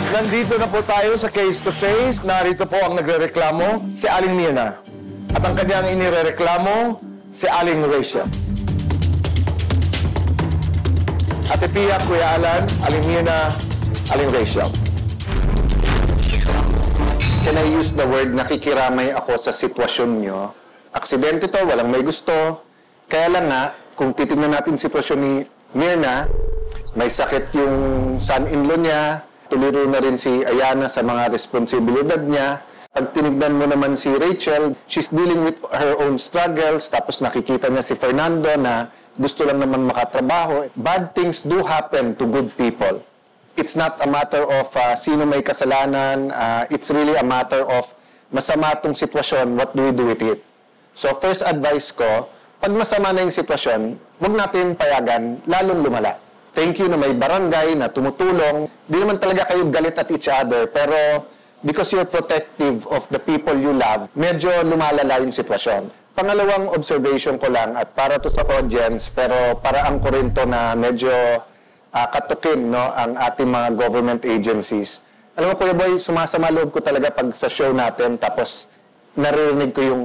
Nandito na po tayo sa face-to-face. Narito po ang nagrereklamo, si Aling Mirna. At ang kanyang inirereklamo, si Aling Rachel. Ate Pia, Kuya Alan, Aling Mirna, Aling Rachel. Can I use the word nakikiramay ako sa sitwasyon nyo? Aksidente to, walang may gusto. Kaya lang nga, kung titignan natin sitwasyon ni Mirna, may sakit yung son-in-law niya, tuliro na rin si Ayana sa mga responsibilidad niya. Pag tinignan mo naman si Rachel, she's dealing with her own struggles, tapos nakikita niya si Fernando na gusto lang naman makatrabaho. Bad things do happen to good people. It's not a matter of sino may kasalanan, it's really a matter of masama tong sitwasyon, what do we do with it? So first advice ko, pag masama na yung sitwasyon, huwag natin payagan, lalong lumala. Thank you na may barangay na tumutulong. Di naman talaga kayo galit at each other, pero because you're protective of the people you love, medyo lumalala yung sitwasyon. Pangalawang observation ko lang, at para to sa audience, pero paraan ko rin to na medyo katukin, no, ang ating mga government agencies. Alam mo, Kuya Boy, sumasama loob ko talaga pag sa show natin, tapos naririnig ko yung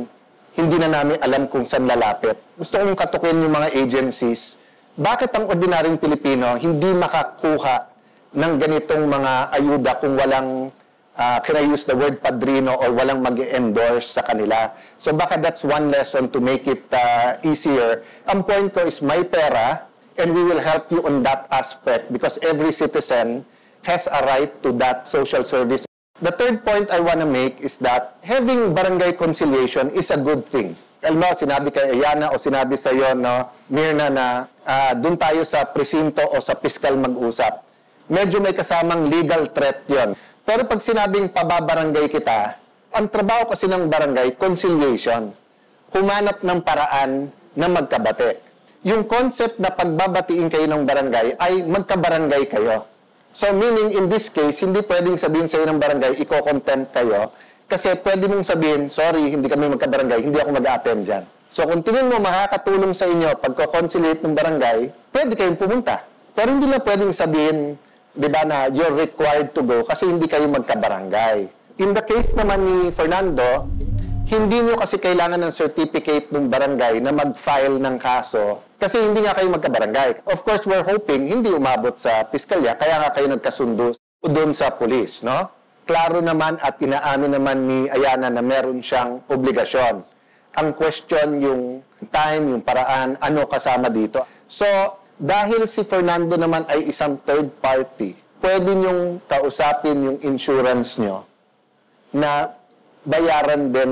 hindi na namin alam kung saan lalapit. Gusto kong katukin yung mga agencies. Bakit ang ordinaryong Pilipino hindi makakuha ng ganitong mga ayuda kung walang, can I use the word padrino, or walang mag-endorse sa kanila? So baka that's one lesson to make it easier. Ang point ko is may pera, and we will help you on that aspect because every citizen has a right to that social service. The third point I want to make is that having barangay conciliation is a good thing. Alam mo, sinabi kay Ayana o sinabi sa iyo, no, Mirna, na doon tayo sa presinto o sa piskal mag-usap. Medyo may kasamang legal threat yon. Pero pag sinabing pababarangay kita, ang trabaho kasi ng barangay, conciliation. Humanap ng paraan na magkabate. Yung concept na pagbabatiin kayo ng barangay ay magkabarangay kayo. So meaning, in this case, hindi pwedeng sabihin sa iyo ng barangay, iko-contempt kayo, kasi pwede mong sabihin, sorry, hindi kami magkabarangay, hindi ako mag-a-attend dyan. So kung tingin mo makakatulong sa inyo pagko-conciliate ng barangay, pwede kayong pumunta. Pero hindi na pwedeng sabihin, di ba, na you're required to go kasi hindi kayo magkabarangay. In the case naman ni Fernando, hindi nyo kasi kailangan ng certificate ng barangay na mag-file ng kaso kasi hindi nga kayo magkabarangay. Of course, we're hoping hindi umabot sa piskalya, kaya nga kayo nagkasundo doon sa pulis, no? Klaro naman at inaamin naman ni Ayana na meron siyang obligasyon. Ang question, yung time, yung paraan, ano kasama dito. So, dahil si Fernando naman ay isang third party, pwede niyong kausapin yung insurance nyo na bayaran din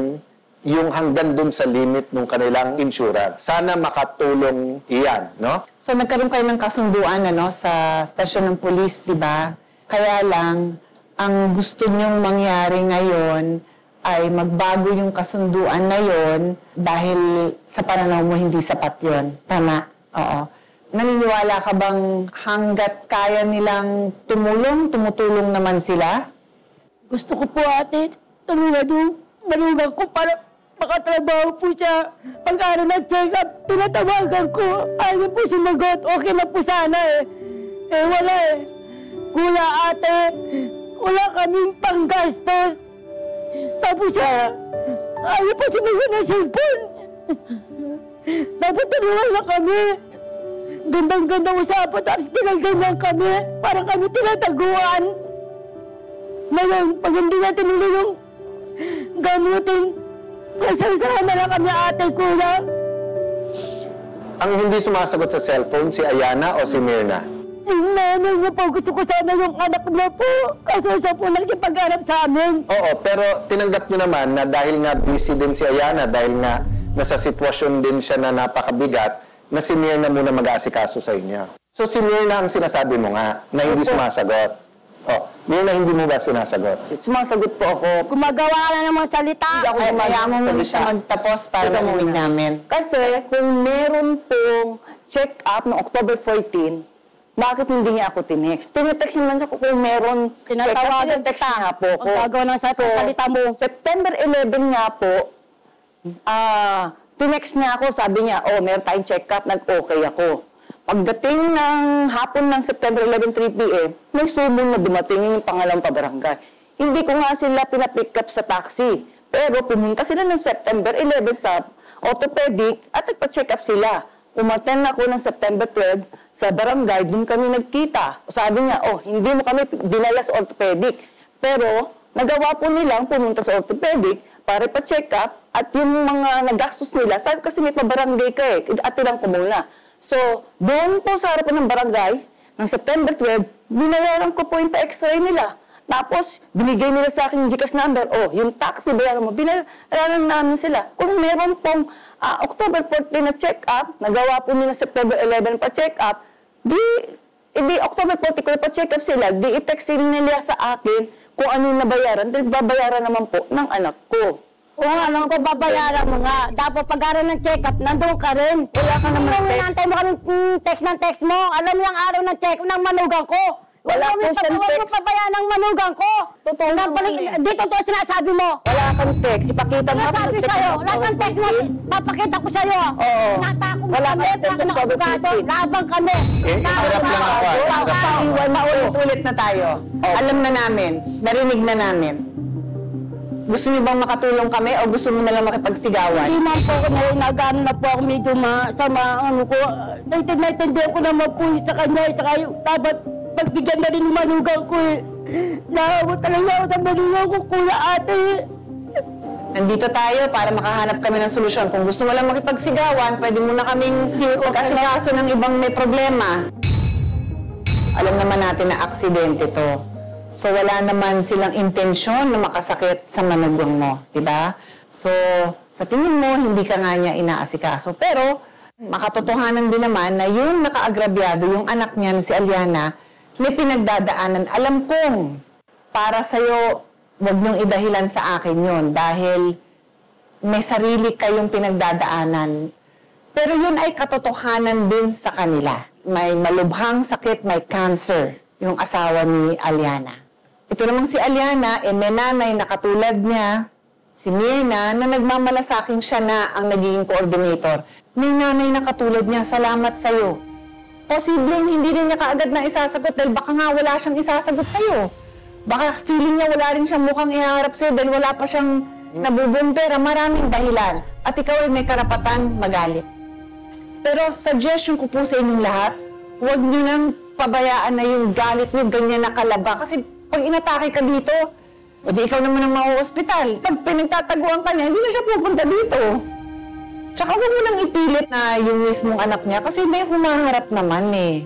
yung hanggang dun sa limit ng kanilang insurance. Sana makatulong iyan, no? So, nagkaroon kayo ng kasunduan, ano, sa stasyon ng pulis, di ba? Kaya lang, ang gusto nyong mangyari ngayon ay magbago yung kasunduan na yon dahil sa pananaw mo hindi sapat yon. Tama? Oo. Naniniwala ka bang hanggat kaya nilang tumutulong naman sila? Gusto ko po, ate, tulungan yung manugang ko para makatrabaho po siya. Pag-aaral ng check-up, tinatawagan ko. Ayaw po sumagot. Okay na po sana eh. Eh, wala eh. Kuya, ate, wala kaming panggastos. Tapos siya, ayaw po sumagot ng cellphone. Tapos tulungan na kami. Gandang-gandang usapan, tapos tinaganyan kami. Parang kami tinataguan. Ngayon, pag hindi natin yung gamutin, kasasama na lang kami, ate, kuya. Ang hindi sumasagot sa cellphone, si Ayana o si Mirna? Yung nanay niya po, gusto ko sana yung anak niya po. Kaso siya po nakikipag-arap sa amin. Oo, pero tinanggap niyo naman na dahil nga busy din si Ayana, dahil nga nasa sitwasyon din siya na napakabigat, na si Mirna muna mag-aasikaso sa inyo. So si Mirna ang sinasabi mo nga, na hindi sumasagot. Oh, Mirna, hindi mo ba sinasagot? Sumasagot po ako. Gumagawa ka na ng mga salita. Kaya mo muna siya magtapos para marinig namin. Kasi kung meron pong check-up noong October 14, bakit hindi niya ako tinext? Tinetext naman ako kung meron check-up. Tinetext nga po ako. Gagawa ng salita mo. September 11 nga po, tinext niya ako, sabi niya, oh, meron tayong check-up, nag-okay ako. Pagdating ng hapon ng September 11, 3 p.m., may summon na dumating yung pangalawang pabarangay. Hindi ko nga sila pinapick up sa taxi. Pero pumunta sila ng September 11 sa orthopedic at nagpa-check up sila. Umaten ako ng September 12 sa barangay, dun kami nagkita. Sabi niya, hindi mo kami dinala sa orthopedic. Pero nagawa po nilang pumunta sa orthopedic para pa-check up at yung mga nagastos nila, sabi kasi may pabarangay ka at ilang ko muna. So, doon po sa harapan ng barangay, ng September 12, binayaran ko po yung pa-extra nila. Tapos, binigay nila sa akin yung GCash number. Yung taxi, bayaran mo. Binayaran namin sila. Kung meron pong October 14 na check-up, nagawa po nila September 11 pa check-up, di October 14 ko pa check-up sila, di i-text nila sa akin kung ano yung nabayaran, dahil babayaran naman po ng anak ko. Oo nga, ko babayaran mo nga. Dapat pag-araw ng check-up, nandun ka rin. Wala ka naman text. Nantay mo kami text ng text mo. Alam mo yung araw ng check-up ng manugang ko. Wala po siyang Huwag mo text. pabayaan ng manugang ko. Totoo naman Di totoo sinasabi mo. Wala kang text. Ipakita mo. Sinasabi sa'yo. Lahat ng text mo, papakita ko sa'yo. Oo. Natako mo Wala kami, kang text mga ng October abogado. 15. Labang kami. harap lang ako. Iwan, maulit-ulit na tayo. Alam na namin, narinig na namin. Gusto niyo bang makatulong kami o gusto mo na lang makipagsigawan? Hindi man po ako nagano na po ako medyo masama. Ko. Naintindihan ko naman po sa kanya. Saka dapat pagbigyan na rin yung manugang ko eh. Naawa talaga ako sa manugang ko, kuya ate. Nandito tayo para makahanap kami ng solusyon. Kung gusto mo lang makipagsigawan, pwede mo na kaming mag-asikaso ng ibang may problema. Alam naman natin na aksidente to. So, wala naman silang intensyon na makasakit sa manugang mo, di ba? So, sa tingin mo, hindi ka nga niya inaasikaso. Pero, makatotohanan din naman na yung nakaagrabyado, yung anak niya na si Aliana, may pinagdadaanan. Alam kong, para sa'yo, huwag niyong idahilan sa akin yon dahil may sarili kayong pinagdadaanan. Pero yun ay katotohanan din sa kanila. May malubhang sakit, may cancer, yung asawa ni Aliana. Ito namang si Aliana, may nanay na katulad niya, si Mirna, na nagmamalasaking siya na ang naging coordinator. May nanay na katulad niya, salamat sa'yo. Posibleng hindi rin niya kaagad na isasagot dahil baka nga wala siyang isasagot sa'yo. Baka feeling niya wala rin siyang mukhang iharap sa'yo dahil wala pa siyang nabubumpera. Maraming dahilan. At ikaw ay may karapatan magalit. Pero suggestion ko po sa inyong lahat, huwag niyo nang pabayaan na yung galit niyo ganyan nakalaba. Kasi pag inatake ka dito, o di ikaw naman ang mau-hospital. Pag pinagtataguan ka niya, hindi na siya pupunta dito. Tsaka huwag mo nang ipilit na yung mismong anak niya kasi may humaharap naman eh.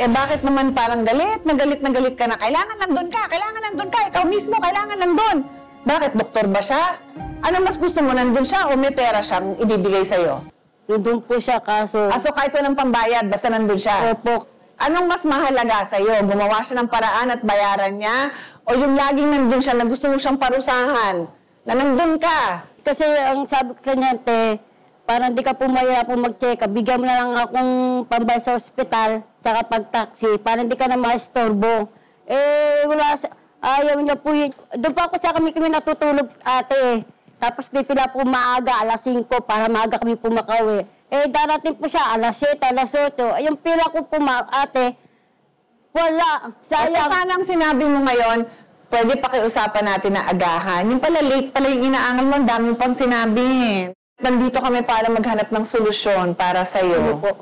Eh bakit naman parang galit na galit ka na kailangan nandun ka, ikaw mismo kailangan nandun. Bakit, doktor ba siya? Ano mas gusto mo, nandun siya o may pera siyang ibibigay sa'yo? Nandun po siya kaso. So kahit walang pambayad, basta nandun siya? Opo. Anong mas mahalaga sa'yo? Gumawa siya ng paraan at bayaran niya? O yung laging nandun siya na gusto mo siyang parusahan? Na nandun ka? Kasi ang sabi ko kanya, te, parang di ka pumayara po mag-check up. Bigyan mo na lang akong pambay sa ospital, saka pag-taxi, parang di ka na maistorbo. Wala, ayaw niya po yun. Doon pa ako sa kami natutulog, ate. Tapos pipila po maaga, alas 5, para maaga kami po makauwi. Darating po siya, alas 7, alas 8. Yung pila ko po, ate, wala. Sayang. So sana ang sinabi mo ngayon, pwede pakiusapan natin na agahan. Yung pala late pala yung inaangal mo, ang dami pang sinabi. Nandito kami para maghanap ng solusyon para sa'yo. Ano po?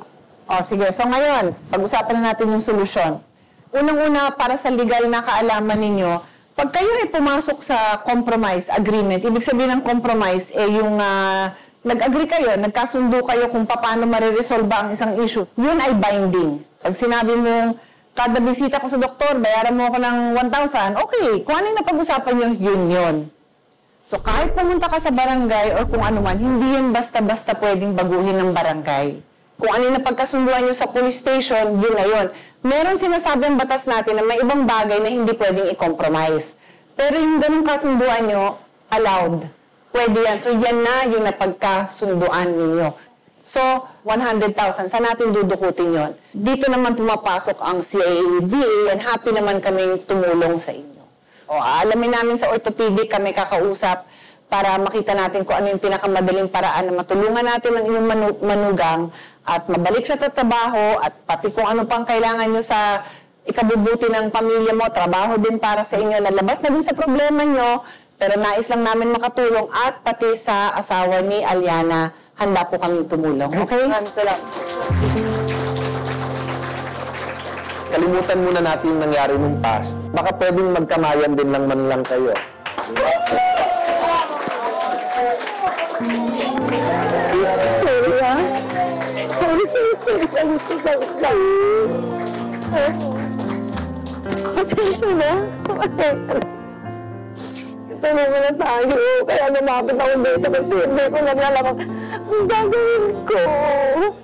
O sige, so ngayon, pag-usapan na natin yung solusyon. Unang-una, para sa legal na kaalaman ninyo, pag kayo ay pumasok sa compromise agreement, ibig sabihin ng compromise, yung nag-agree kayo, nagkasundo kayo kung paano mariresolve ang isang issue, yun ay binding. Pag sinabi mo, kada bisita ko sa doktor, bayaran mo ako ng 1,000, okay, kung ano yung napag-usapan nyo, yun. So kahit pumunta ka sa barangay or kung ano man, hindi yan basta-basta pwedeng baguhin ng barangay. Kung ano yung napagkasunduan nyo sa police station, yun na yun. Meron sinasabi ang batas natin na may ibang bagay na hindi pwedeng i-compromise. Pero yung ganung kasunduan nyo, allowed. Pwede yan. So yan na yung napagkasunduan ninyo. So, 100,000. Saan natin dudukutin yon? Dito naman pumapasok ang CIADA and happy naman kaming tumulong sa inyo. O, alamin namin sa orthopedic kami kakausap para makita natin kung ano yung pinakamadaling paraan na matulungan natin ang inyong manugang at mabalik siya sa trabaho at pati kung ano pang kailangan nyo sa ikabubuti ng pamilya mo, trabaho din para sa inyo, nalabas na din sa problema nyo, pero nais lang namin makatulong at pati sa asawa ni Aliana, handa po kami tumulong. Okay? Salamat. Kalimutan muna natin yung nangyari nung past. Baka pwedeng magkamayan din lang man lang kayo. Sorry ah. Sorry, gusto sa lang. Pasensya na. Tulungan na tayo. Kaya lumapit ako dito kasi hindi ko naglalabang ang gagawin ko.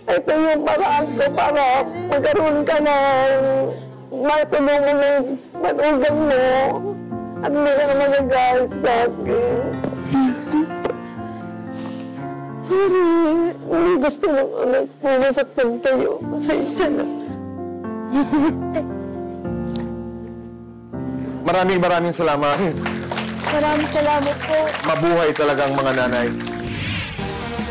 Ito yung paraan ko para magkaroon ka ng matulungan mo ng manugang mo. At hindi ka na magagalit sa akin. Sorry. Hindi gusto mong anak mo masaktan kayo. Pasensya na. Maraming salamat. Maraming salamat po. Mabuhay talagang mga nanay.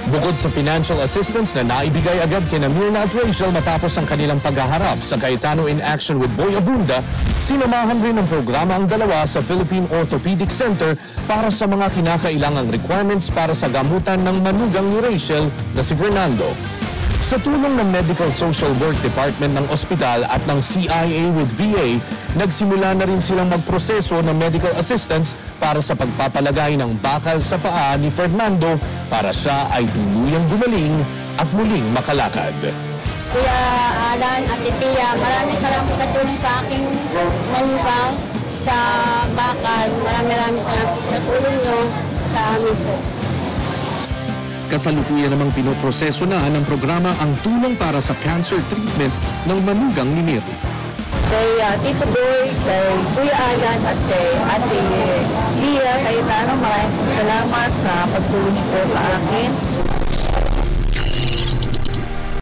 Bukod sa financial assistance na naibigay agad kina Mirna at Rachel matapos ang kanilang paghaharap sa Cayetano in Action with Boy Abunda, sinamahan rin ng programa ang dalawa sa Philippine Orthopedic Center para sa mga kinakailangang requirements para sa gamutan ng manugang ni Rachel na si Fernando. Sa tulong ng Medical Social Work Department ng ospital at ng CIA with VA, nagsimula na rin silang magproseso ng medical assistance para sa pagpapalagay ng bakal sa paa ni Fernando para siya ay tuluyang gumaling at muling makalakad. Kuya Alan at Pia, maraming salamat sa tulong sa aking manugang sa bakal. Maraming salamat sa tulong nyo sa amin po. Kasalukuyan namang pinoproseso na ng programa ang tulong para sa cancer treatment ng manugang ni Mirna. Kay Tito Boy, kay Kuya Alan at kay Ate Lia Cayetano, maraming salamat sa pagtulong po sa akin.